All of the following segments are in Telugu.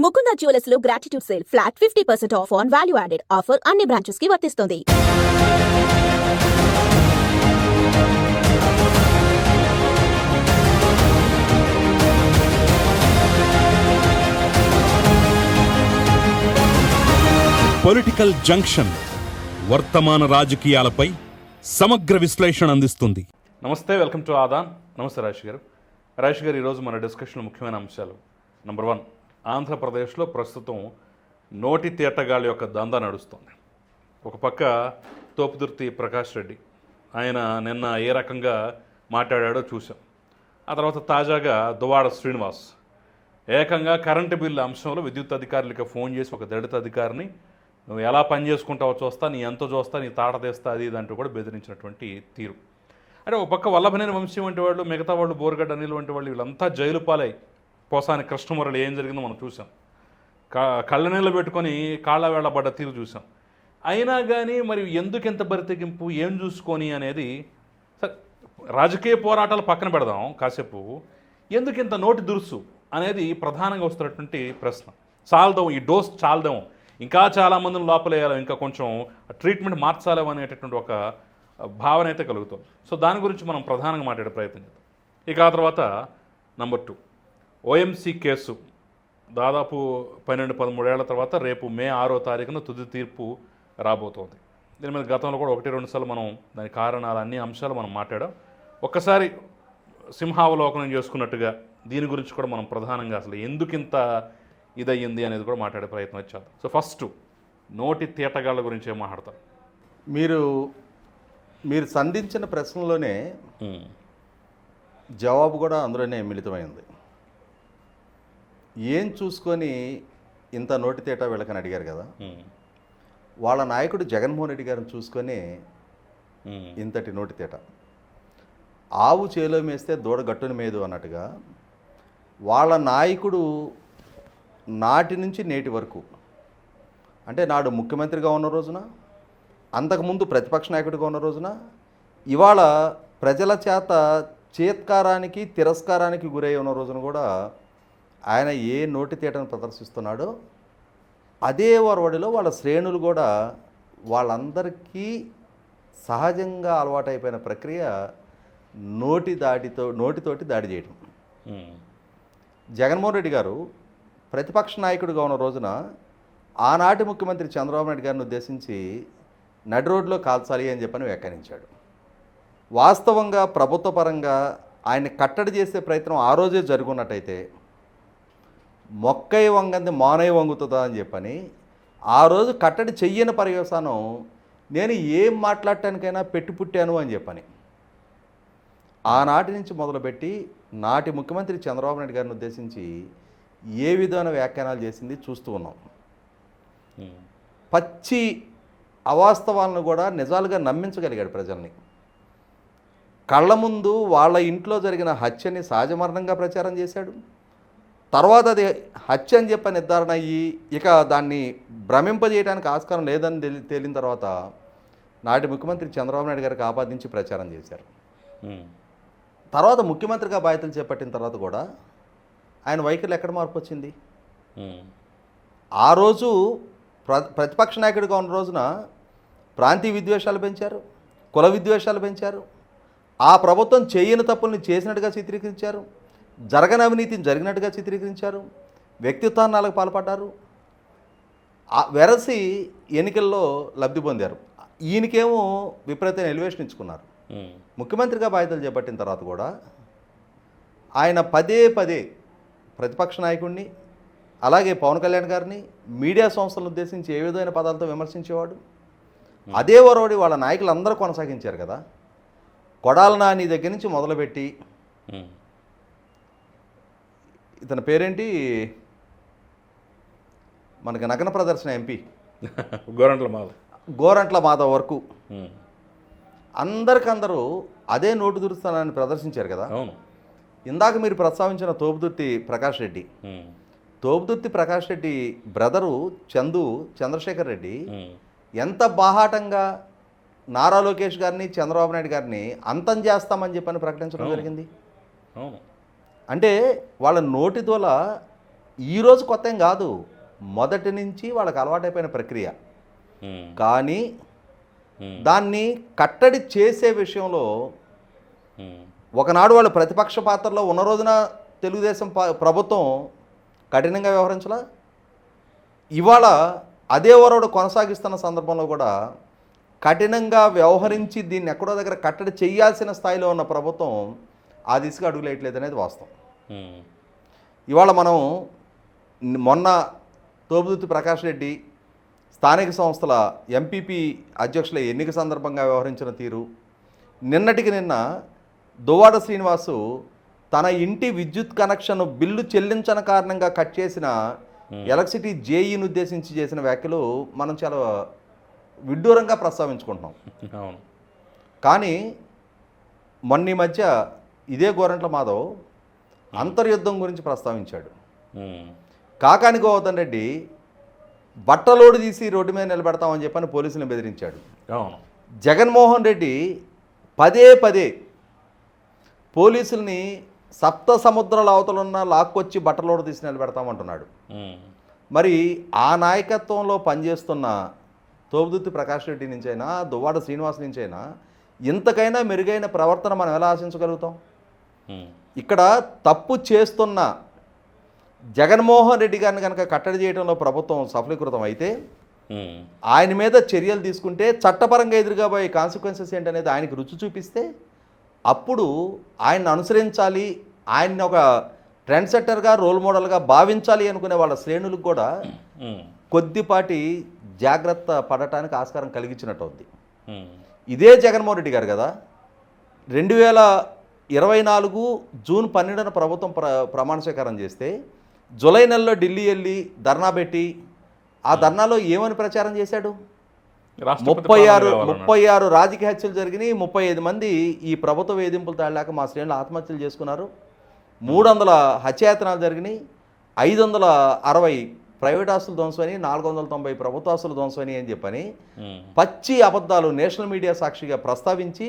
ముకుంద జ్యువెలర్స్ లో gratitude sale flat 50% of on value added offer అన్ని బ్రాంచెస్ కి వర్తిస్తుంది. పొలిటికల్ జంక్షన్ వర్తమాన రాజకీయాలపై సమగ్ర విశ్లేషణ అందిస్తుంది. నమస్తే, వెల్కమ్ టు ఆదాన్. నమస్తే రాజేష్ గారు. రాజేష్ గారు, ఈరోజు మన డిస్కషన్లో ముఖ్యమైన అంశాలు. నెంబర్ 1, ఆంధ్రప్రదేశ్లో ప్రస్తుతం నోటి తీటగాళ్ళ యొక్క దందా నడుస్తుంది. ఒక పక్క తోపుదుర్తి ప్రకాష్ రెడ్డి, ఆయన నిన్న ఏ రకంగా మాట్లాడాడో చూసాం. ఆ తర్వాత తాజాగా దువ్వాడ శ్రీనివాస్ ఏకంగా కరెంటు బిల్లు అంశంలో విద్యుత్ అధికారులకి ఫోన్ చేసి ఒక దళిత అధికారిని నువ్వు ఎలా పని చేసుకుంటావో చూస్తా, నీ ఎంతో చూస్తా, నీ తాట తీస్తా, అది ఇదంటూ కూడా బెదిరించినటువంటి తీరు. అంటే ఒక పక్క వల్లభనేని వంశీ వంటి వాళ్ళు, మిగతా వాళ్ళు బోర్గడ్డ అనిల్ వంటి వాళ్ళు, వీళ్ళంతా జైలు పాలై పోసాని కృష్ణమురళి ఏం జరిగిందో మనం చూసాం. కళ్ళనీళ్ళు పెట్టుకొని కాళ్ళ వేళబడ్డ తీరు చూసాం. అయినా కానీ మరి ఎందుకు ఎంత బరితెగింపు, ఏం చూసుకొని అనేది రాజకీయ పోరాటాలు పక్కన పెడదాం కాసేపు. ఎందుకు ఇంత నోటి దురుసు అనేది ప్రధానంగా వస్తున్నటువంటి ప్రశ్న. చాలదాం, ఈ డోస్ చాలదాం, ఇంకా చాలామందిని లోపలేయాలి, ఇంకా కొంచెం ట్రీట్మెంట్ మార్చాలి అనేటటువంటి ఒక భావన అయితే కలుగుతుంది. సో దాని గురించి మనం ప్రధానంగా మాట్లాడే ప్రయత్నం చేద్దాం. ఇక ఆ తర్వాత నెంబర్ 2, ఓఎంసీ కేసు దాదాపు 12-13 ఏళ్ల తర్వాత రేపు మే 6వ తారీఖున తుది తీర్పు రాబోతోంది. దీని మీద గతంలో కూడా 1-2 సార్లు మనం దాని కారణాలు, అన్ని అంశాలు మనం మాట్లాడాం. ఒక్కసారి సింహావలోకనం చేసుకున్నట్టుగా దీని గురించి కూడా మనం ప్రధానంగా అసలు ఎందుకింత ఇదయ్యింది అనేది కూడా మాట్లాడే ప్రయత్నం చేద్దాం. సో ఫస్ట్, నోటి తీటగాళ్ళ గురించి ఏం మాట్లాడతారు మీరు సంధించిన ప్రశ్నలోనే జవాబు కూడా అందులోనే మిళితమైంది. ఏం చూసుకొని ఇంత నోటి తేట వీళ్ళకని అడిగారు కదా. వాళ్ళ నాయకుడు జగన్మోహన్ రెడ్డి గారిని చూసుకొని ఇంతటి నోటి తేట. ఆవు చేలో మేస్తే దూడ గట్టున మేదు అన్నట్టుగా వాళ్ళ నాయకుడు నాటి నుంచి నేటి వరకు, అంటే నాడు ముఖ్యమంత్రిగా ఉన్న రోజున, అంతకుముందు ప్రతిపక్ష నాయకుడిగా ఉన్న రోజున, ఇవాళ ప్రజల చేత చేత్కారానికి తిరస్కారానికి గురై ఉన్న రోజున కూడా ఆయన ఏ నోటి తేటను ప్రదర్శిస్తున్నాడో అదే వరవడిలో వాళ్ళ శ్రేణులు కూడా వాళ్ళందరికీ సహజంగా అలవాటైపోయిన ప్రక్రియ నోటితోటి దాడి చేయడం. జగన్మోహన్ రెడ్డి గారు ప్రతిపక్ష నాయకుడిగా ఉన్న రోజున ఆనాటి ముఖ్యమంత్రి చంద్రబాబు నాయుడు గారిని ఉద్దేశించి నడి రోడ్లో కాల్చాలి అని చెప్పని వ్యాఖ్యానించాడు. వాస్తవంగా ప్రభుత్వ పరంగా ఆయన్ని కట్టడి చేసే ప్రయత్నం ఆ రోజే జరుగున్నట్టయితే మొక్కై వంగంది మానై వంగుతుందా అని చెప్పని ఆ రోజు కట్టడి చెయ్యని పర్యవసానం నేను ఏం మాట్లాడటానికైనా పెట్టి పుట్టాను అని చెప్పని ఆనాటి నుంచి మొదలుపెట్టి నాటి ముఖ్యమంత్రి చంద్రబాబు నాయుడు గారిని ఉద్దేశించి ఏ విధమైన వ్యాఖ్యానాలు చేసింది చూస్తూ ఉన్నాం. పచ్చి అవాస్తవాలను కూడా నిజాలుగా నమ్మించగలిగాడు ప్రజల్ని. కళ్ళ ముందు వాళ్ళ ఇంట్లో జరిగిన హత్యని సహజ మరణంగా ప్రచారం చేశాడు. తర్వాత అది హత్య అని చెప్పి నిర్ధారణ అయ్యి ఇక దాన్ని భ్రమింపజేయడానికి ఆస్కారం లేదని తేలిన తర్వాత నాటి ముఖ్యమంత్రి చంద్రబాబు నాయుడు గారికి ఆపాదించి ప్రచారం చేశారు. తర్వాత ముఖ్యమంత్రిగా బాధ్యతలు చేపట్టిన తర్వాత కూడా ఆయన వైఖరిలో ఎక్కడ మార్పు వచ్చింది? ఆ రోజు ప్రతిపక్ష నాయకుడిగా ఉన్న రోజున ప్రాంతీయ విద్వేషాలు పెంచారు, కుల విద్వేషాలు పెంచారు, ఆ ప్రభుత్వం చేయని తప్పుల్ని చేసినట్టుగా చిత్రీకరించారు, జరగని అవినీతిని జరిగినట్టుగా చిత్రీకరించారు, వ్యక్తిత్వాలకు పాల్పడ్డారు, వెరసి ఎన్నికల్లో లబ్ధి పొందారు. ఈయనకేమో విపరీతమైన ఎలివేషన్ ఇచ్చుకున్నారు. ముఖ్యమంత్రిగా బాధ్యతలు చేపట్టిన తర్వాత కూడా ఆయన పదే ప్రతిపక్ష నాయకుడిని, అలాగే పవన్ కళ్యాణ్ గారిని, మీడియా సంస్థలను ఉద్దేశించి ఏ విధమైన పదాలతో విమర్శించేవాడు. అదే వరవడి వాళ్ళ నాయకులు అందరూ కొనసాగించారు కదా. కొడాల నాని దగ్గర నుంచి మొదలుపెట్టి ఇతని పేరేంటి, మనకి నగన ప్రదర్శన ఎంపీ గోరంట్ల మాధవ్ వరకు అందరికందరూ అదే నోటు దురుస్తానని ప్రదర్శించారు కదా. ఇందాక మీరు ప్రస్తావించిన తోపుదుర్తి ప్రకాష్ రెడ్డి బ్రదరు చంద్రశేఖర్ రెడ్డి ఎంత బాహాటంగా నారా లోకేష్ గారిని, చంద్రబాబు నాయుడు గారిని అంతం చేస్తామని చెప్పని ప్రకటించడం జరిగింది. అంటే వాళ్ళ నోటి దోల ఈరోజు కొత్త ఏం కాదు, మొదటి నుంచి వాళ్ళకి అలవాటైపోయిన ప్రక్రియ. కానీ దాన్ని కట్టడి చేసే విషయంలో ఒకనాడు వాళ్ళు ప్రతిపక్ష పాత్రలో ఉన్న రోజున తెలుగుదేశం ప్రభుత్వం కఠినంగా వ్యవహరించలా. ఇవాళ అదే వరవడు కొనసాగిస్తున్న సందర్భంలో కూడా కఠినంగా వ్యవహరించి దీన్ని ఎక్కడో దగ్గర కట్టడి చేయాల్సిన స్థాయిలో ఉన్న ప్రభుత్వం ఆ దిశగా అడుగులేయట్లేదు అనేది వాస్తవం. ఇవాళ మనం మొన్న తోపుదుర్తి ప్రకాష్ రెడ్డి స్థానిక సంస్థల ఎంపీపీ అధ్యక్షుల ఎన్నిక సందర్భంగా వ్యవహరించిన తీరు, నిన్నటికి నిన్న దువ్వాడ శ్రీనివాసు తన ఇంటి విద్యుత్ కనెక్షన్ బిల్లు చెల్లించని కారణంగా కట్ చేసిన ఎలక్ట్రిసిటీ జేఈని ఉద్దేశించి చేసిన వ్యాఖ్యలు మనం చాలా విడ్డూరంగా ప్రస్తావించుకుంటున్నాం. కానీ మొన్న ఈ మధ్య ఇదే గోరంట్ల మాధవ్ అంతర్యుద్ధం గురించి ప్రస్తావించాడు. కాకాని గోవర్ధన్ రెడ్డి బట్టలోడు తీసి రోడ్డు మీద నిలబెడతామని చెప్పని పోలీసులను బెదిరించాడు. జగన్మోహన్ రెడ్డి పదే పదే పోలీసుల్ని సప్త సముద్రాల అవతలున్న లాక్కొచ్చి బట్టలోడు తీసి నిలబెడతామంటున్నాడు. మరి ఆ నాయకత్వంలో పనిచేస్తున్న తోపుదుర్తి ప్రకాష్ రెడ్డి నుంచైనా దువ్వాడ శ్రీనివాస్ నుంచైనా ఇంతకైనా మెరుగైన ప్రవర్తన మనం ఎలా ఆశించగలుగుతాం? ఇక్కడ తప్పు చేస్తున్న జగన్మోహన్ రెడ్డి గారిని కనుక కట్టడి చేయడంలో ప్రభుత్వం సఫలీకృతం అయితే ఆయన మీద చర్యలు తీసుకుంటే చట్టపరంగా ఎదురుగాబోయే కాన్సిక్వెన్సెస్ ఏంటనేది ఆయనకి రుచి చూపిస్తే అప్పుడు ఆయన్ని అనుసరించాలి, ఆయన్ని ఒక ట్రెండ్ సెట్టర్గా రోల్ మోడల్గా భావించాలి అనుకునే వాళ్ళ శ్రేణులకు కూడా కొద్దిపాటి జాగ్రత్త పడటానికి ఆస్కారం కలిగించినట్టు ఉంది. ఇదే జగన్మోహన్ రెడ్డి గారు కదా 2024 జూన్ 12న ప్రభుత్వం ప్రమాణ స్వీకారం చేస్తే జూలై నెలలో ఢిల్లీ వెళ్ళి ధర్నా పెట్టి ఆ ధర్నాలో ఏమని ప్రచారం చేశాడు? 36 రాజకీయ హత్యలు జరిగినాయి, 35 మంది ఈ ప్రభుత్వ వేధింపులు తాళలేక మా శ్రేణులు ఆత్మహత్యలు చేసుకున్నారు, 300 హత్యాయతనాలు జరిగినాయి, 560 ప్రైవేట్ ఆస్తులు ధ్వంసమని, 490 ప్రభుత్వ ఆస్తులు ధ్వంసమని అని చెప్పని పచ్చి అబద్ధాలు నేషనల్ మీడియా సాక్షిగా ప్రస్తావించి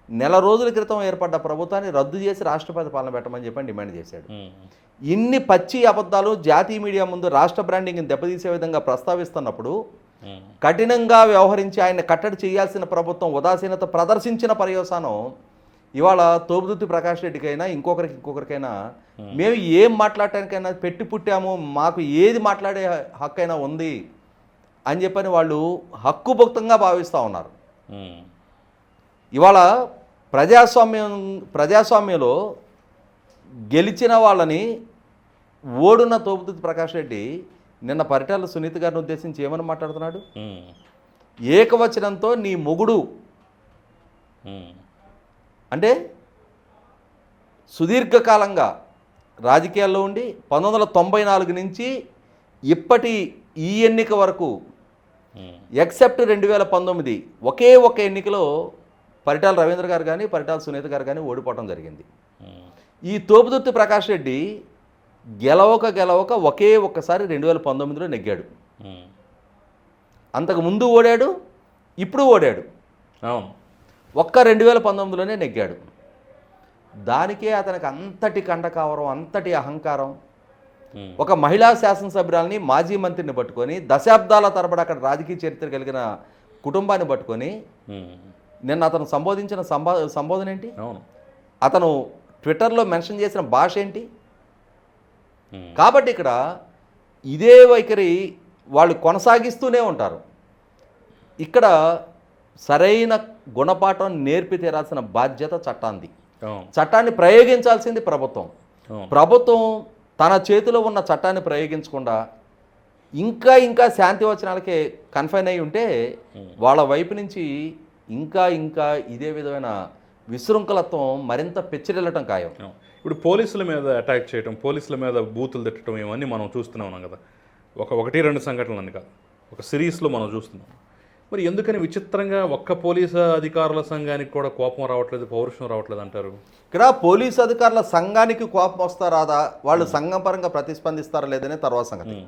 నెల రోజుల క్రితం ఏర్పడ్డ ప్రభుత్వాన్ని రద్దు చేసి రాష్ట్రపతి పాలన పెట్టమని చెప్పని డిమాండ్ చేశాడు. ఇన్ని పచ్చి అబద్ధాలు జాతీయ మీడియా ముందు రాష్ట్ర బ్రాండింగ్ని దెబ్బతీసే విధంగా ప్రస్తావిస్తున్నప్పుడు కఠినంగా వ్యవహరించి ఆయన కట్టడి చేయాల్సిన ప్రభుత్వం ఉదాసీనత ప్రదర్శించిన పర్యవసానం ఇవాళ తోపుదుర్తి ప్రకాష్ రెడ్డికైనా ఇంకొకరికైనా మేము ఏం మాట్లాడటానికైనా పెట్టి పుట్టాము, మాకు ఏది మాట్లాడే హక్కు అయినా ఉంది అని చెప్పని వాళ్ళు హక్కుభుక్తంగా భావిస్తూ ఉన్నారు. ఇవాళ ప్రజాస్వామ్యంలో గెలిచిన వాళ్ళని ఓడున్న తోపుదుర్తి ప్రకాష్ రెడ్డి నిన్న పరిటాల సునీత గారిని ఉద్దేశించి ఏమని మాట్లాడుతున్నాడు? ఏకవచనంతో నీ మొగుడు అంటే సుదీర్ఘకాలంగా రాజకీయాల్లో ఉండి 1994 నుంచి ఇప్పటి ఈ ఎన్నిక వరకు ఎక్సెప్ట్ 2019 ఒకే ఒక ఎన్నికలో పరిటాల రవీంద్ర గారు కానీ పరిటాల సునీత గారు కానీ ఓడిపోవటం జరిగింది. ఈ తోపుదుర్తి ప్రకాష్ రెడ్డి గెలవక ఒకే ఒక్కసారి 2019లో నెగ్గాడు. అంతకు ముందు ఓడాడు, ఇప్పుడు ఓడాడు, ఒక్క 2019లోనే నెగ్గాడు. దానికే అతనికి అంతటి కండకావరం, అంతటి అహంకారం. ఒక మహిళా శాసనసభ్యురాలని మాజీ మంత్రిని పట్టుకొని దశాబ్దాల తరబడి అక్కడ రాజకీయ చరిత్ర కలిగిన కుటుంబాన్ని పట్టుకొని నిన్న అతను సంబోధించిన సంబోధన ఏంటి? అతను ట్విట్టర్లో మెన్షన్ చేసిన భాష ఏంటి? కాబట్టి ఇక్కడ ఇదే వైఖరి వాళ్ళు కొనసాగిస్తూనే ఉంటారు. ఇక్కడ సరైన గుణపాఠం నేర్పి తీరాల్సిన బాధ్యత చట్టాంది. చట్టాన్ని ప్రయోగించాల్సింది ప్రభుత్వం. ప్రభుత్వం తన చేతిలో ఉన్న చట్టాన్ని ప్రయోగించకుండా ఇంకా శాంతి వచనాలకే కన్ఫైన్ అయి ఉంటే వాళ్ళ వైపు నుంచి ఇంకా ఇదే విధమైన విశృంఖలత్వం మరింత పెచ్చిరెళ్ళటం ఖాయం. ఇప్పుడు పోలీసుల మీద అటాక్ చేయడం, పోలీసుల మీద బూతులు తిట్టడం ఇవన్నీ మనం చూస్తూనే ఉన్నాం కదా. 1-2 సంఘటనలు కాదు, ఒక సిరీస్లో మనం చూస్తున్నాం. మరి ఎందుకని విచిత్రంగా ఒక్క పోలీసు అధికారుల సంఘానికి కూడా కోపం రావట్లేదు, పౌరుషం రావట్లేదు అంటారు? ఇక్కడ పోలీసు అధికారుల సంఘానికి కోపం వస్తారాదా, వాళ్ళు సంఘం పరంగా ప్రతిస్పందిస్తారా లేదనే తర్వాత సంగతి.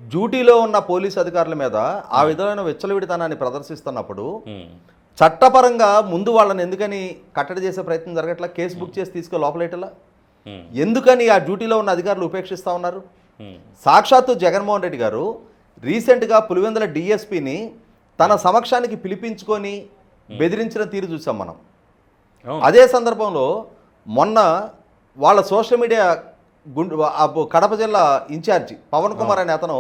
డ్యూటీలో ఉన్న పోలీసు అధికారుల మీద ఆ విధమైన విచ్చలవిడితనాన్ని ప్రదర్శిస్తున్నప్పుడు చట్టపరంగా ముందు వాళ్ళని ఎందుకని కట్టడి చేసే ప్రయత్నం జరగట్లా? కేసు బుక్ చేసి తీసుకొని లోపలేటలా? ఎందుకని ఆ డ్యూటీలో ఉన్న అధికారులు ఉపేక్షిస్తూ ఉన్నారు? సాక్షాత్తు జగన్మోహన్ రెడ్డి గారు రీసెంట్గా పులివెందుల డిఎస్పిని తన సమక్షానికి పిలిపించుకొని బెదిరించిన తీరు చూసాం మనం. అదే సందర్భంలో మొన్న వాళ్ళ సోషల్ మీడియా కడప జిల్లా ఇన్ఛార్జి పవన్ కుమార్ అనే అతను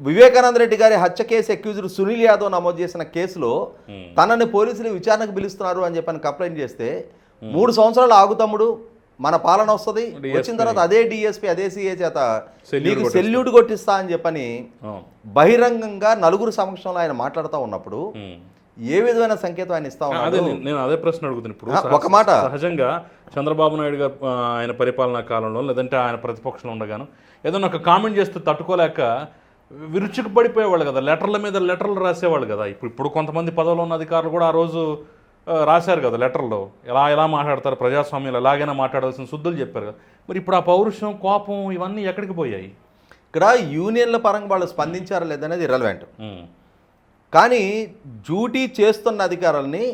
వివేకానంద రెడ్డి గారి హత్య కేసు అక్యూజ్డ్ సునీల్ యాదవ్ నమోదు చేసిన కేసులో తనని పోలీసులు విచారణకు పిలుస్తున్నారు అని చెప్పని కంప్లైంట్ చేస్తే 3 సంవత్సరాలు ఆగుతమ్ముడు, మన పాలన వస్తుంది, వచ్చిన తర్వాత అదే డిఎస్పీ అదే సిఏ చేత నీకు సెల్యూట్ కొట్టిస్తా అని చెప్పని బహిరంగంగా నలుగురు సమక్షంలో ఆయన మాట్లాడుతూ ఉన్నప్పుడు ఏ విధమైన సంకేతం ఆయన ఇస్తా ఉన్నాడు? నేను అదే ప్రశ్న అడుగుతున్నాను. ఇప్పుడు ఒక మాట, సహజంగా చంద్రబాబు నాయుడు గారు ఆయన పరిపాలనా కాలంలో లేదంటే ఆయన ప్రతిపక్షంలో ఉండగాను ఏదైనా ఒక కామెంట్ చేస్తే తట్టుకోలేక విరుచుకు పడిపోయేవాళ్ళు కదా, లెటర్ల మీద లెటర్లు రాసేవాళ్ళు కదా. ఇప్పుడు కొంతమంది పదవిలో ఉన్న అధికారులు కూడా ఆ రోజు రాశారు కదా లెటర్లో, ఎలా మాట్లాడతారు, ప్రజాస్వామ్యాలు ఎలాగైనా మాట్లాడాల్సిన శుద్ధులు చెప్పారు కదా. మరి ఇప్పుడు ఆ పౌరుషం, కోపం ఇవన్నీ ఎక్కడికి పోయాయి? ఇక్కడ యూనియన్ల పరంగా వాళ్ళు స్పందించారా లేదనేది ఇర్రెలవెంట్. కానీ డ్యూటీ చేస్తున్న అధికారుల్ని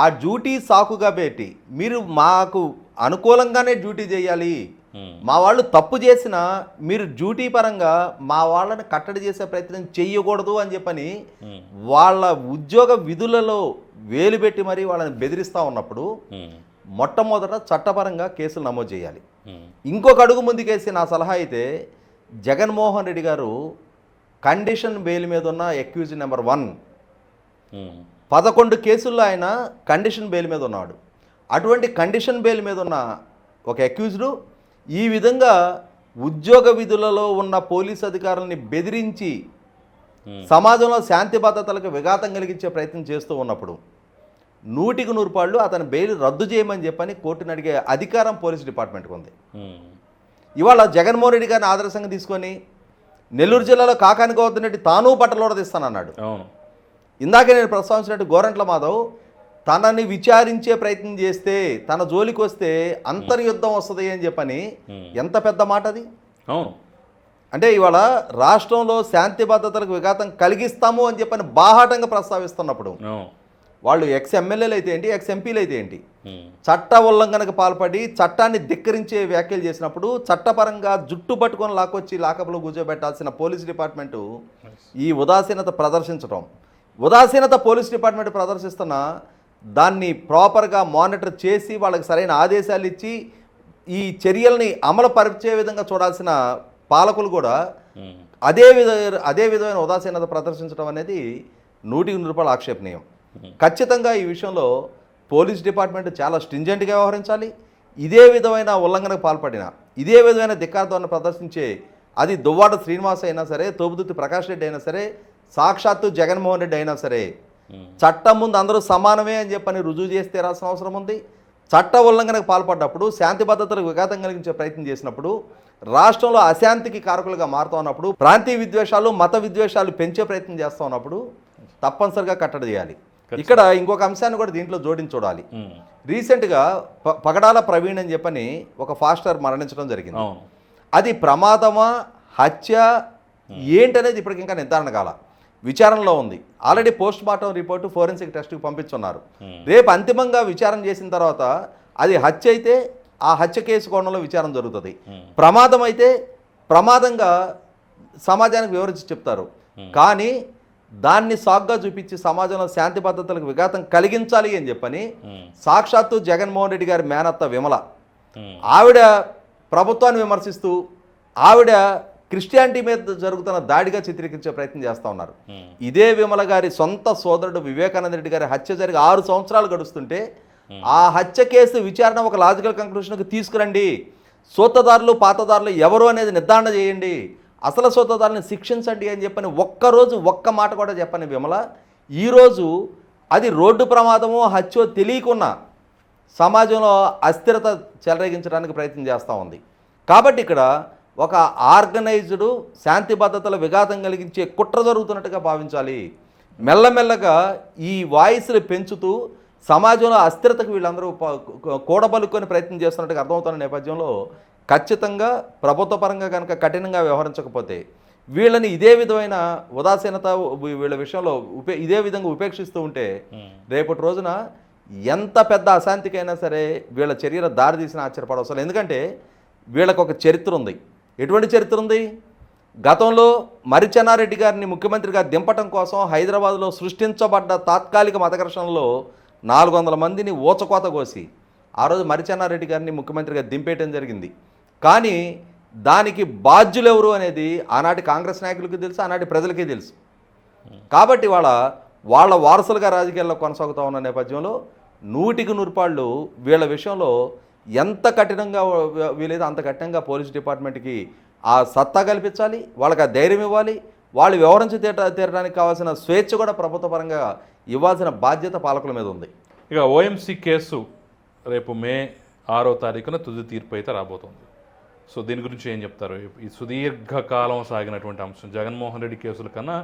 ఆ డ్యూటీ సాకుగా పెట్టి మీరు మాకు అనుకూలంగానే డ్యూటీ చేయాలి, మా వాళ్ళు తప్పు చేసినా మీరు డ్యూటీ పరంగా మా వాళ్ళని కట్టడి చేసే ప్రయత్నం చెయ్యకూడదు అని చెప్పని వాళ్ళ ఉద్యోగ విధులలో వేలు పెట్టి మరీ వాళ్ళని బెదిరిస్తూ ఉన్నప్పుడు మొట్టమొదట చట్టపరంగా కేసులు నమోదు చేయాలి. ఇంకొక అడుగు ముందుకేసి నా సలహా అయితే జగన్మోహన్ రెడ్డి గారు కండిషన్ బెయిల్ మీద ఉన్న అక్యూజ్ నెంబర్ 1 11 కేసుల్లో ఆయన కండిషన్ బెయిల్ మీద ఉన్నాడు. అటువంటి కండిషన్ బెయిల్ మీద ఉన్న ఒక అక్యూజ్డ్ ఈ విధంగా ఉద్యోగ విధులలో ఉన్న పోలీసు అధికారులని బెదిరించి సమాజంలో శాంతి భద్రతలకు విఘాతం కలిగించే ప్రయత్నం చేస్తూ ఉన్నప్పుడు 100కి 100 పాళ్ళు అతని బెయిల్ రద్దు చేయమని చెప్పని కోర్టును అడిగే అధికారం పోలీస్ డిపార్ట్మెంట్కి ఉంది. ఇవాళ జగన్మోహన్ రెడ్డి గారిని ఆదర్శంగా తీసుకొని నెల్లూరు జిల్లాలో కాకాని గోవర్ధన్ రెడ్డి తాను బట్టలోడదీస్తానన్నాడు. ఇందాకే నేను ప్రస్తావించినట్టు గోరంట్ల మాధవ్ తనని విచారించే ప్రయత్నం చేస్తే తన జోలికి వస్తే అంతర్యుద్ధం వస్తుంది అని చెప్పని ఎంత పెద్ద మాట అది. అంటే ఇవాళ రాష్ట్రంలో శాంతి భద్రతలకు విఘాతం కలిగిస్తాము అని చెప్పని బాహాటంగా ప్రస్తావిస్తున్నప్పుడు వాళ్ళు ఎక్స్ ఎమ్మెల్యేలు అయితే ఏంటి, ఎక్స్ ఎంపీలు అయితే ఏంటి, చట్ట ఉల్లంఘనకు పాల్పడి చట్టాన్ని ధిక్కరించే వ్యాఖ్యలు చేసినప్పుడు చట్టపరంగా జుట్టు పట్టుకొని లాక్కొచ్చి లాకప్లో కూర్చోబెట్టాల్సిన పోలీస్ డిపార్ట్మెంటు ఈ ఉదాసీనత ప్రదర్శించడం, ఉదాసీనత పోలీస్ డిపార్ట్మెంట్ ప్రదర్శిస్తున్న దాన్ని ప్రాపర్గా మానిటర్ చేసి వాళ్ళకి సరైన ఆదేశాలు ఇచ్చి ఈ చర్యల్ని అమలు పరిచే విధంగా చూడాల్సిన పాలకులు కూడా అదే విధమైన ఉదాసీనత ప్రదర్శించడం అనేది 100కి 100 రూపాయలు ఆక్షేపణీయం. ఖచ్చితంగా ఈ విషయంలో పోలీస్ డిపార్ట్మెంట్ చాలా స్ట్రింజెంట్గా వ్యవహరించాలి. ఇదే విధమైన ఉల్లంఘనకు పాల్పడిన, ఇదే విధమైన ధిక్కారత్వాన్ని ప్రదర్శించే అది దువ్వాడ శ్రీనివాస్ అయినా సరే, తోపుదుర్తి ప్రకాష్ రెడ్డి అయినా సరే, సాక్షాత్తు జగన్మోహన్ రెడ్డి అయినా సరే చట్టం ముందు అందరూ సమానమే అని చెప్పని రుజువు చేసి తీరాల్సిన అవసరం ఉంది. చట్ట ఉల్లంఘనకు పాల్పడ్డప్పుడు, శాంతి భద్రతలకు విఘాతం కలిగించే ప్రయత్నం చేసినప్పుడు, రాష్ట్రంలో అశాంతికి కారకులుగా మారుతూ ఉన్నప్పుడు, ప్రాంతీయ విద్వేషాలు, మత విద్వేషాలు పెంచే ప్రయత్నం చేస్తూ ఉన్నప్పుడు తప్పనిసరిగా కట్టడి చేయాలి. ఇక్కడ ఇంకొక అంశాన్ని కూడా దీంట్లో జోడించి చూడాలి. రీసెంట్గా పగడాల ప్రవీణ్ అని చెప్పని ఒక ఫాస్టర్ మరణించడం జరిగింది. అది ప్రమాదమా, హత్య ఏంటనేది ఇప్పటికి ఇంకా నిర్ధారణ కాల, విచారణలో ఉంది. Already post mortem report forensic టెస్ట్కి పంపించున్నారు. రేపు అంతిమంగా విచారణ చేసిన తర్వాత అది హత్య అయితే ఆ హత్య కేసు కోణంలో విచారణ జరుగుతుంది, ప్రమాదం అయితే ప్రమాదంగా సమాజానికి వివరించి చెప్తారు. కానీ దాన్ని సాగ్గా చూపించి సమాజంలో శాంతి భద్రతలకు విఘాతం కలిగించాలి అని చెప్పని సాక్షాత్తు జగన్మోహన్ రెడ్డి గారి మేనత్త విమల ఆవిడ ప్రభుత్వాన్ని విమర్శిస్తూ ఆవిడ క్రిస్టియానిటీ మీద జరుగుతున్న దాడిగా చిత్రీకరించే ప్రయత్నం చేస్తూ ఉన్నారు. ఇదే విమల గారి సొంత సోదరుడు వివేకానంద రెడ్డి గారి హత్య జరిగి 6 సంవత్సరాలు గడుస్తుంటే ఆ హత్య కేసు విచారణ ఒక లాజికల్ కంక్లూషన్కి తీసుకురండి, సూత్రధారులు పాతదారులు ఎవరు అనేది నిర్ధారణ చేయండి, అసలు సూత్రధారులను శిక్షించండి అని చెప్పని ఒక్కరోజు ఒక్క మాట కూడా చెప్పని విమల ఈరోజు అది రోడ్డు ప్రమాదమో హత్యో తెలియకున్నా సమాజంలో అస్థిరత చెలరేగించడానికి ప్రయత్నం చేస్తూ ఉంది. కాబట్టి ఇక్కడ ఒక ఆర్గనైజ్డ్ శాంతి భద్రతల విఘాతం కలిగించే కుట్ర జరుగుతున్నట్టుగా భావించాలి. మెల్లమెల్లగా ఈ వాయిస్ని పెంచుతూ సమాజంలో అస్థిరతకు వీళ్ళందరూ కూడబలుకొని ప్రయత్నం చేస్తున్నట్టుగా అర్థమవుతున్న నేపథ్యంలో ఖచ్చితంగా ప్రభుత్వ పరంగా కనుక కఠినంగా వ్యవహరించకపోతే వీళ్ళని ఇదే విధమైన ఉదాసీనత వీళ్ళ విషయంలో ఇదే విధంగా ఉపేక్షిస్తూ ఉంటే రేపటి రోజున ఎంత పెద్ద అశాంతికైనా సరే వీళ్ళ చర్యల దారి తీసిన ఆశ్చర్యపడవసరం. ఎందుకంటే వీళ్ళకు ఒక చరిత్ర ఉంది. ఎటువంటి చరిత్ర ఉంది? గతంలో మరి చెన్నారెడ్డి గారిని ముఖ్యమంత్రిగా దింపటం కోసం హైదరాబాద్లో సృష్టించబడ్డ తాత్కాలిక మత ఘర్షణలో 400 మందిని ఊచకోత కోసి ఆ రోజు మరి చెన్నారెడ్డి గారిని ముఖ్యమంత్రిగా దింపేయటం జరిగింది. కానీ దానికి బాధ్యులు ఎవరు అనేది ఆనాటి కాంగ్రెస్ నాయకులకు తెలుసు, ఆనాటి ప్రజలకే తెలుసు. కాబట్టి వాళ్ళ వారసులుగా రాజకీయాల్లో కొనసాగుతూ ఉన్న నేపథ్యంలో 100కి 100 వీళ్ళ విషయంలో ఎంత కఠినంగా వీలైతే అంత కఠినంగా పోలీస్ డిపార్ట్మెంట్కి ఆ సత్తా కల్పించాలి, వాళ్ళకి ఆ ధైర్యం ఇవ్వాలి, వాళ్ళు వివరించి తీరడానికి కావాల్సిన స్వేచ్ఛ కూడా ప్రభుత్వ పరంగా ఇవ్వాల్సిన బాధ్యత పాలకుల మీద ఉంది. ఇక ఓఎంసీ కేసు రేపు మే 6వ తారీఖున తుది తీర్పు అయితే రాబోతోంది. సో దీని గురించి ఏం చెప్తారు? ఈ సుదీర్ఘకాలం సాగినటువంటి అంశం జగన్మోహన్ రెడ్డి కేసుల కన్నా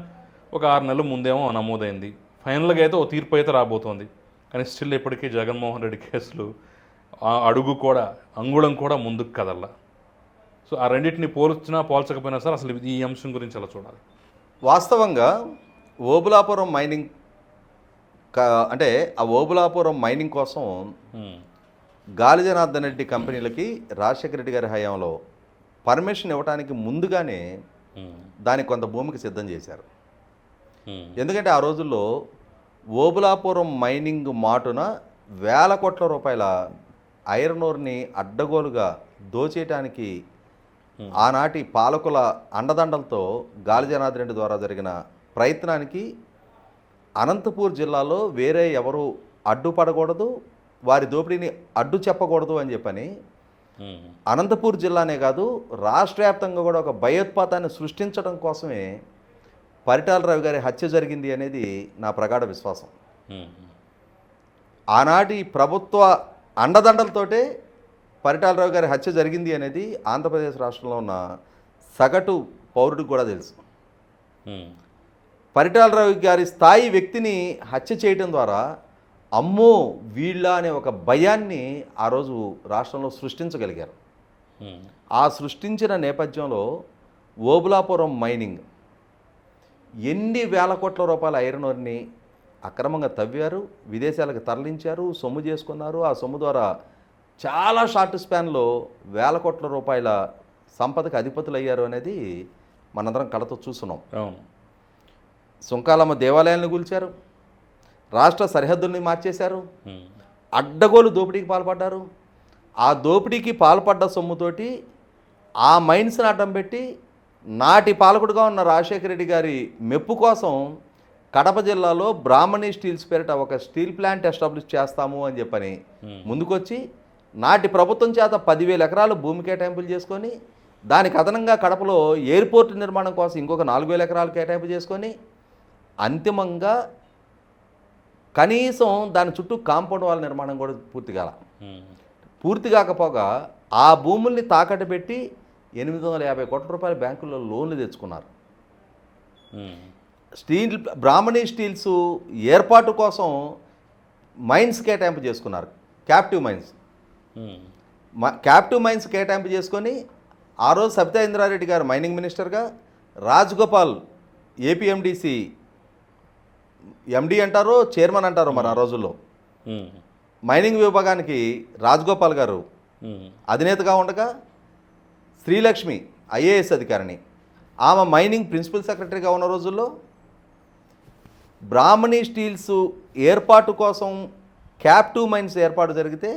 ఒక 6 నెలల ముందేమో నమోదైంది. ఫైనల్గా అయితే ఓ తీర్పు అయితే రాబోతోంది. కానీ స్టిల్ ఇప్పటికీ జగన్మోహన్ రెడ్డి కేసులు అడుగు కూడా అంగుళం కూడా ముందుకు కదల్లా. సో ఆ రెండింటిని పోల్చకపోయినా సార్ అసలు ఈ అంశం గురించి ఎలా చూడాలి? వాస్తవంగా ఓబులాపురం మైనింగ్ అంటే ఆ ఓబులాపురం మైనింగ్ కోసం గాలి జనార్దన్ రెడ్డి కంపెనీలకి రాజశేఖర రెడ్డి గారి హయాంలో పర్మిషన్ ఇవ్వడానికి ముందుగానే దానికి కొంత భూమికి సిద్ధం చేశారు. ఎందుకంటే ఆ రోజుల్లో ఓబులాపురం మైనింగ్ మాటున వేల కోట్ల రూపాయల ఐరన్ ఓర్ని అడ్డగోలుగా దోచేయటానికి ఆనాటి పాలకుల అండదండలతో గాలి జనార్దన్ రెడ్డి ద్వారా జరిగిన ప్రయత్నానికి అనంతపూర్ జిల్లాలో వేరే ఎవరు అడ్డుపడకూడదు, వారి దోపిడీని అడ్డు చెప్పకూడదు అని చెప్పని అనంతపూర్ జిల్లానే కాదు రాష్ట్ర వ్యాప్తంగా కూడా ఒక భయోత్పాతాన్ని సృష్టించడం కోసమే పరిటాల రవి గారి హత్య జరిగింది అనేది నా ప్రగాఢ విశ్వాసం. ఆనాటి ప్రభుత్వ అండదండలతోటే పరిటాల రవి గారి హత్య జరిగింది అనేది ఆంధ్రప్రదేశ్ రాష్ట్రంలో ఉన్న సగటు పౌరుడికి కూడా తెలుసు. పరిటాల రవి గారి స్థాయి వ్యక్తిని హత్య చేయడం ద్వారా అమ్మో వీళ్ళ అనే ఒక భయాన్ని ఆ రోజు రాష్ట్రంలో సృష్టించగలిగారు. ఆ సృష్టించిన నేపథ్యంలో ఓబులాపురం మైనింగ్ ఎన్ని వేల కోట్ల రూపాయల ఐరన్ ఓర్ని అక్రమంగా తవ్వారు, విదేశాలకు తరలించారు, సొమ్ము చేసుకున్నారు. ఆ సొమ్ము ద్వారా చాలా షార్ట్ స్పాన్లో వేల కోట్ల రూపాయల సంపదకు అధిపతులు అయ్యారు అనేది మనందరం కళ్ళతో చూస్తున్నాం. సుంకాలమ్మ దేవాలయాలను కూల్చారు, రాష్ట్ర సరిహద్దుల్ని మార్చేశారు, అడ్డగోలు దోపిడీకి పాల్పడ్డారు. ఆ దోపిడీకి పాల్పడ్డ సొమ్ముతోటి ఆ మైన్స్ని అడ్డం పెట్టి నాటి పాలకుడుగా ఉన్న రాజశేఖర రెడ్డి గారి మెప్పు కోసం కడప జిల్లాలో బ్రాహ్మణి స్టీల్స్ పేరిట ఒక స్టీల్ ప్లాంట్ ఎస్టాబ్లిష్ చేస్తాము అని చెప్పని ముందుకొచ్చి నాటి ప్రభుత్వం చేత 10,000 ఎకరాలు భూమి కేటాయింపులు చేసుకొని దానికి అదనంగా కడపలో ఎయిర్పోర్ట్ నిర్మాణం కోసం ఇంకొక 4,000 ఎకరాలు కేటాయింపు చేసుకొని అంతిమంగా కనీసం దాని చుట్టూ కాంపౌండ్ వాల్ నిర్మాణం కూడా పూర్తి కాకపోగా ఆ భూముల్ని తాకట్టు పెట్టి 850 కోట్ల రూపాయల బ్యాంకుల్లో లోన్లు తెచ్చుకున్నారు. బ్రాహ్మణి స్టీల్స్ ఏర్పాటు కోసం మైన్స్ కేటాయింపు చేసుకున్నారు, క్యాప్టివ్ మైన్స్ కేటాయింపు చేసుకొని ఆ రోజు సబితా ఇంద్రారెడ్డి గారు మైనింగ్ మినిస్టర్గా, రాజగోపాల్ ఏపీఎండిసి ఎండి అంటారో చైర్మన్ అంటారో మరి ఆ రోజుల్లో మైనింగ్ విభాగానికి రాజగోపాల్ గారు అధినేతగా ఉండగా శ్రీలక్ష్మి ఐఏఎస్ అధికారిని, ఆమె మైనింగ్ ప్రిన్సిపల్ సెక్రటరీగా ఉన్న రోజుల్లో బ్రాహ్మణి స్టీల్స్ ఏర్పాటు కోసం క్యాప్టివ్ మైన్స్ ఏర్పాటు జరిగితే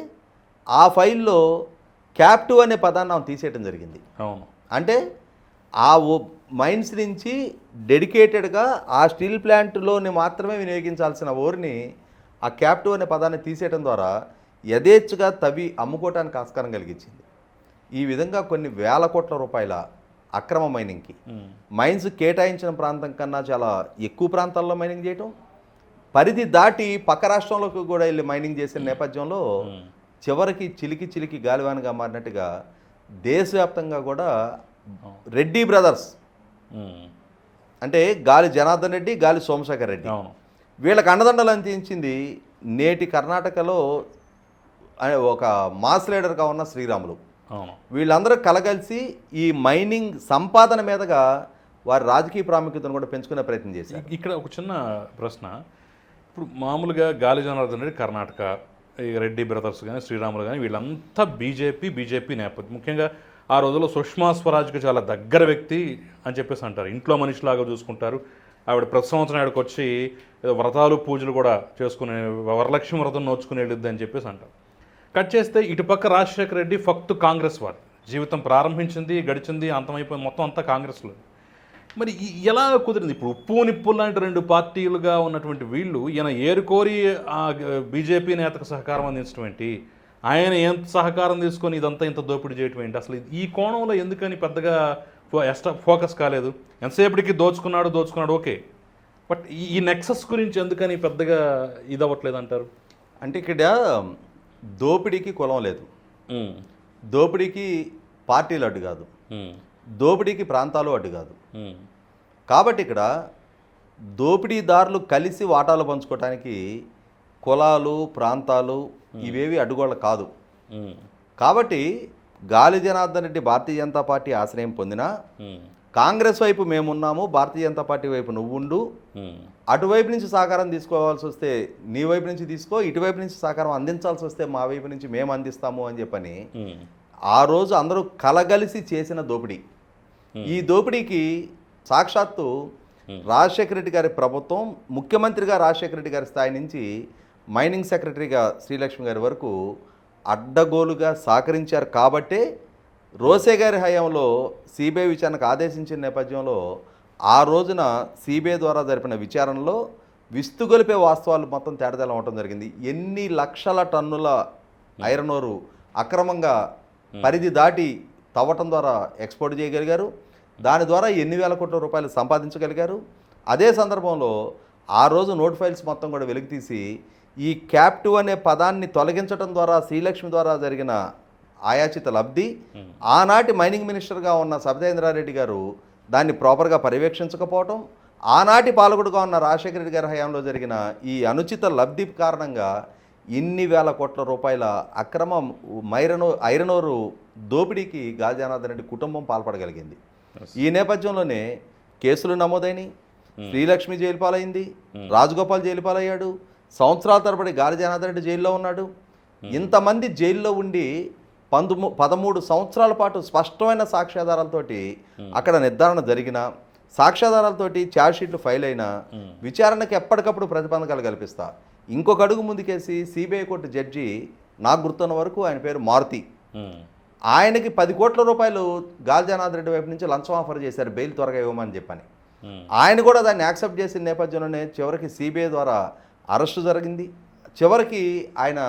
ఆ ఫైల్లో క్యాప్టివ్ అనే పదాన్ని ఆమె తీసేయడం జరిగింది. అంటే ఆ మైన్స్ నుంచి డెడికేటెడ్గా ఆ స్టీల్ ప్లాంట్లోని మాత్రమే వినియోగించాల్సిన ఓర్ని ఆ క్యాప్టివ్ అనే పదాన్ని తీసేయడం ద్వారా యథేచ్ఛగా తవ్వి అమ్ముకోవటానికి ఆస్కారం కలిగించింది. ఈ విధంగా కొన్ని వేల కోట్ల రూపాయల అక్రమ మైనింగ్కి మైన్స్ కేటాయించిన ప్రాంతం కన్నా చాలా ఎక్కువ ప్రాంతాల్లో మైనింగ్ చేయటం, పరిధి దాటి పక్క రాష్ట్రంలోకి కూడా వెళ్ళి మైనింగ్ చేసిన నేపథ్యంలో చివరికి చిలికి గాలివానగా మారినట్టుగా దేశవ్యాప్తంగా కూడా రెడ్డి బ్రదర్స్ అంటే గాలి జనార్దన్ రెడ్డి, గాలి సోమశేఖర్ రెడ్డి వీళ్ళకి అండదండలు అందించింది నేటి కర్ణాటకలో ఒక మాస్ లీడర్గా ఉన్న శ్రీరాములు. వీళ్ళందరూ కలగలిసి ఈ మైనింగ్ సంపాదన మీదగా వారి రాజకీయ ప్రాముఖ్యతను కూడా పెంచుకునే ప్రయత్నం చేశారు. ఇక్కడ ఒక చిన్న ప్రశ్న, ఇప్పుడు మామూలుగా గాలి జనార్దన్ రెడ్డి కర్ణాటక, రెడ్డి బ్రదర్స్ కానీ శ్రీరాములు కానీ వీళ్ళంతా బీజేపీ నేపథ్యం, ముఖ్యంగా ఆ రోజుల్లో సుష్మా స్వరాజ్కి చాలా దగ్గర వ్యక్తి అని చెప్పేసి అంటారు. ఇంట్లో మనిషిలాగా చూసుకుంటారు. ఆవిడ ప్రతి సంవత్సరం ఆవిడకి వచ్చి ఏదో వ్రతాలు పూజలు కూడా చేసుకునే వరలక్ష్మి వ్రతం నోచుకుని వెళ్ళిద్ది అని చెప్పేసి అంటారు. కట్ చేస్తే ఇటుపక్క రాజశేఖర రెడ్డి ఫక్తు కాంగ్రెస్ వారు, జీవితం ప్రారంభించింది, గడిచింది, అంతమైపోయింది, మొత్తం అంతా కాంగ్రెస్లో. మరి ఎలా కుదిరింది? ఇప్పుడు ఉప్పు నిప్పు లాంటి రెండు పార్టీలుగా ఉన్నటువంటి వీళ్ళు ఈయన ఏరుకోరి ఆ బీజేపీ నేతకు సహకారం అందించడం ఏంటి, ఆయన ఎంత సహకారం తీసుకొని ఇదంతా ఇంత దోపిడీ చేయటం ఏంటి, అసలు ఈ కోణంలో ఎందుకని పెద్దగా ఫోకస్ కాలేదు? ఎంతసేపటికి దోచుకున్నాడు ఓకే, బట్ ఈ నెక్సస్ గురించి ఎందుకని పెద్దగా ఇది అవ్వట్లేదు అంటారు? అంటే ఇక్కడ దోపిడీకి కులం లేదు, దోపిడీకి పార్టీలు అడ్డు కాదు, దోపిడీకి ప్రాంతాలు అడ్డు కాదు. కాబట్టి ఇక్కడ దోపిడీదారులు కలిసి వాటాలు పంచుకోవటానికి కులాలు ప్రాంతాలు ఇవేవి అడ్డుగోళ్ళ కాదు. కాబట్టి గాలి జనార్దన్ రెడ్డి భారతీయ జనతా పార్టీ ఆశ్రయం పొందినా కాంగ్రెస్ వైపు మేమున్నాము, భారతీయ జనతా పార్టీ వైపు నువ్వుండు, అటువైపు నుంచి సహకారం తీసుకోవాల్సి వస్తే నీ వైపు నుంచి తీసుకో, ఇటువైపు నుంచి సహకారం అందించాల్సి వస్తే మా వైపు నుంచి మేము అందిస్తాము అని చెప్పని ఆ రోజు అందరూ కలగలిసి చేసిన దోపిడీ. ఈ దోపిడీకి సాక్షాత్తు రాజశేఖర రెడ్డి గారి ప్రభుత్వం, ముఖ్యమంత్రిగా రాజశేఖర రెడ్డి గారి స్థాయి నుంచి మైనింగ్ సెక్రటరీగా శ్రీలక్ష్మి గారి వరకు అడ్డగోలుగా సహకరించారు. కాబట్టే రోసే గారి హయాంలో సిబిఐ విచారణకు ఆదేశించిన నేపథ్యంలో ఆ రోజున సిబిఐ ద్వారా జరిపిన విచారణలో విస్తుగొలిపే వాస్తవాలు మొత్తం తేటతెల్లం అవటం జరిగింది. ఎన్ని లక్షల టన్నుల ఐరన్ ఓరు అక్రమంగా పరిధి దాటి తవ్వటం ద్వారా ఎక్స్పోర్ట్ చేయగలిగారు, దాని ద్వారా ఎన్ని వేల కోట్ల రూపాయలు సంపాదించగలిగారు. అదే సందర్భంలో ఆ రోజు నోట్ ఫైల్స్ మొత్తం కూడా వెలికితీసి ఈ క్యాప్టివ్ అనే పదాన్ని తొలగించడం ద్వారా శ్రీలక్ష్మి ద్వారా జరిగిన ఆయాచిత లబ్ధి, ఆనాటి మైనింగ్ మినిస్టర్గా ఉన్న సబితేంద్రారెడ్డి గారు దాన్ని ప్రాపర్గా పర్యవేక్షించకపోవటం, ఆనాటి పాలకుడుగా ఉన్న రాజశేఖర రెడ్డి గారి హయాంలో జరిగిన ఈ అనుచిత లబ్ధి కారణంగా ఇన్ని వేల కోట్ల రూపాయల అక్రమ ఐరన్ ఓరు దోపిడీకి గాలి జనార్దన్ రెడ్డి కుటుంబం పాల్పడగలిగింది. ఈ నేపథ్యంలోనే కేసులు నమోదైనవి, శ్రీలక్ష్మి జైలు పాలైంది, రాజగోపాల్ జైలు పాలయ్యాడు, సంవత్సరాల తరబడి గాలి జనార్దన్ రెడ్డి జైల్లో ఉన్నాడు. ఇంతమంది జైల్లో ఉండి 13 సంవత్సరాల పాటు స్పష్టమైన సాక్ష్యాధారాలతోటి అక్కడ నిర్ధారణ జరిగిన, సాక్ష్యాధారాలతోటి ఛార్జ్షీట్లు ఫైల్ అయిన, విచారణకి ఎప్పటికప్పుడు ప్రతిబంధకాలు కల్పిస్తా ఇంకొక అడుగు ముందుకేసి సిబిఐ కోర్టు జడ్జి, నాకు గుర్తున్న వరకు ఆయన పేరు మారుతి, ఆయనకి 10 కోట్ల రూపాయలు గాలి జనార్దన్ రెడ్డి వైపు నుంచి లంచం ఆఫర్ చేశారు బెయిల్ త్వరగా ఇవ్వమని చెప్పని. ఆయన కూడా దాన్ని యాక్సెప్ట్ చేసిన నేపథ్యంలోనే చివరికి సిబిఐ ద్వారా అరెస్టు జరిగింది. చివరికి ఆయన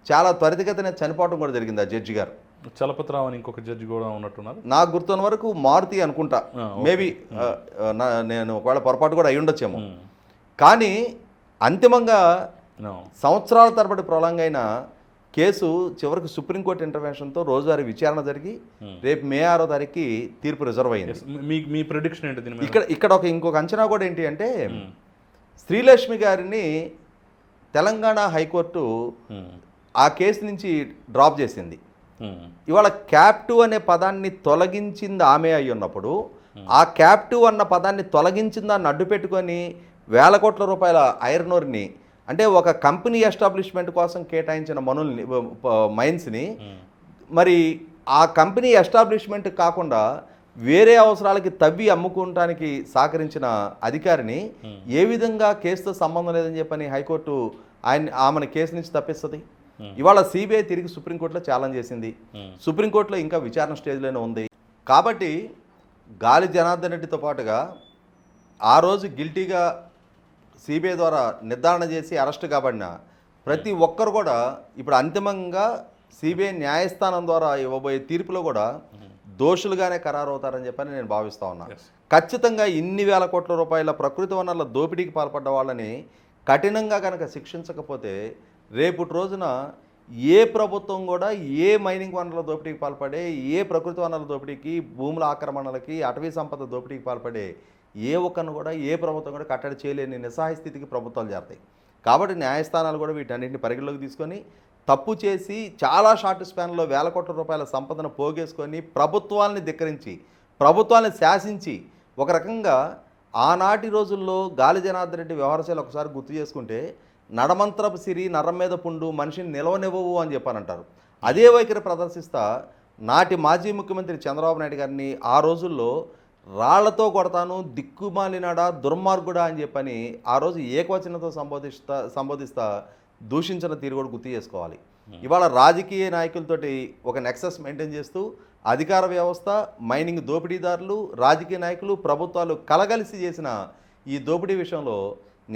చాలా త్వరితగతిన చనిపోవడం కూడా జరిగింది ఆ జడ్జి గారు. చలపతిరావు అని ఇంకొక జడ్జి కూడా ఉన్నట్టున్నారు. నాకు గుర్తున్న వరకు మారుతి అనుకుంటా, మేబీ నేను ఒకవేళ పొరపాటు కూడా అయి ఉండొచ్చేమో. కానీ అంతిమంగా సంవత్సరాల తరబడి ప్రొలాంగ్ అయిన కేసు చివరికి సుప్రీంకోర్టు ఇంటర్వెన్షన్తో రోజువారీ విచారణ జరిగి రేపు మే 6వ తారీఖుకి తీర్పు రిజర్వ్ అయింది. మీ ప్రెడిక్షన్ ఏంటి? ఇక్కడ ఇంకొక అంచనా కూడా ఏంటి అంటే, శ్రీలక్ష్మి గారిని తెలంగాణ హైకోర్టు ఆ కేసు నుంచి డ్రాప్ చేసింది. ఇవాళ క్యాప్టివ్ అనే పదాన్ని తొలగించింది ఆమె అయి ఉన్నప్పుడు, ఆ క్యాప్టివ్ అన్న పదాన్ని తొలగించిందాన్ని అడ్డు పెట్టుకొని వేల కోట్ల రూపాయల ఐరన్ ఓర్ని, అంటే ఒక కంపెనీ ఎస్టాబ్లిష్మెంట్ కోసం కేటాయించిన మైన్స్ని మరి ఆ కంపెనీ ఎస్టాబ్లిష్మెంట్ కాకుండా వేరే అవసరాలకి తవ్వి అమ్ముకోవటానికి సహకరించిన అధికారిని ఏ విధంగా కేసుతో సంబంధం లేదని చెప్పని హైకోర్టు ఆమెను కేసు నుంచి తప్పిస్తుంది. ఇవాళ సిబిఐ తిరిగి సుప్రీంకోర్టులో ఛాలెంజ్ చేసింది. సుప్రీంకోర్టులో ఇంకా విచారణ స్టేజ్లోనే ఉంది. కాబట్టి గాలి జనార్దన్ రెడ్డితో పాటుగా ఆ రోజు గిల్టీగా సిబిఐ ద్వారా నిర్ధారణ చేసి అరెస్ట్ కాబడిన ప్రతి ఒక్కరు కూడా ఇప్పుడు అంతిమంగా సిబిఐ న్యాయస్థానం ద్వారా ఇవ్వబోయే తీర్పులో కూడా దోషులుగానే ఖరారవుతారని చెప్పని నేను భావిస్తూ ఉన్నాను. ఖచ్చితంగా ఇన్ని వేల కోట్ల రూపాయల ప్రకృతి వనరుల దోపిడీకి పాల్పడ్డ వాళ్ళని కఠినంగా కనుక శిక్షించకపోతే రేపటి రోజున ఏ ప్రభుత్వం కూడా ఏ మైనింగ్ వనరుల దోపిడీకి పాల్పడే, ఏ ప్రకృతి వనరుల దోపిడీకి, భూముల ఆక్రమణలకి, అటవీ సంపద దోపిడీకి పాల్పడే ఏ ఒక్కరిని కూడా ఏ ప్రభుత్వం కూడా కట్టడి చేయలేని నిస్సహాయ స్థితికి ప్రభుత్వాలు చేస్తాయి. కాబట్టి న్యాయస్థానాలు కూడా వీటన్నింటిని పరిగణలోకి తీసుకొని తప్పు చేసి చాలా షార్ట్ స్పాన్లో వేల కోట్ల రూపాయల సంపదను పోగేసుకొని ప్రభుత్వాలని ధిక్కరించి, ప్రభుత్వాన్ని శాసించి, ఒక రకంగా ఆనాటి రోజుల్లో గాలి జనార్దన్ రెడ్డి వ్యవహారశైలి ఒకసారి గుర్తు చేసుకుంటే, నడమంత్రపు సిరి నరం మీద పుండు మనిషిని నిలవనివ్వవు అని చెప్పానంటారు. అదే వైఖరి ప్రదర్శిస్తా నాటి మాజీ ముఖ్యమంత్రి చంద్రబాబు నాయుడు గారిని ఆ రోజుల్లో రాళ్లతో కొడతాను, దిక్కుమాలినాడా, దుర్మార్గుడా అని చెప్పని ఆ రోజు ఏకవచనంతో సంబోధిస్తా దూషించిన తీరు కూడా గుర్తు చేసుకోవాలి. ఇవాళ రాజకీయ నాయకులతోటి ఒక నెక్సస్ మెయింటైన్ చేస్తూ అధికార వ్యవస్థ, మైనింగ్ దోపిడీదారులు, రాజకీయ నాయకులు, ప్రభుత్వాలు కలగలిసి చేసిన ఈ దోపిడీ విషయంలో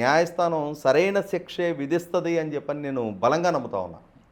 న్యాయస్థానం సరైన శిక్షే విధిస్తుంది అని చెప్పని నేను బలంగా నమ్ముతా ఉన్నా.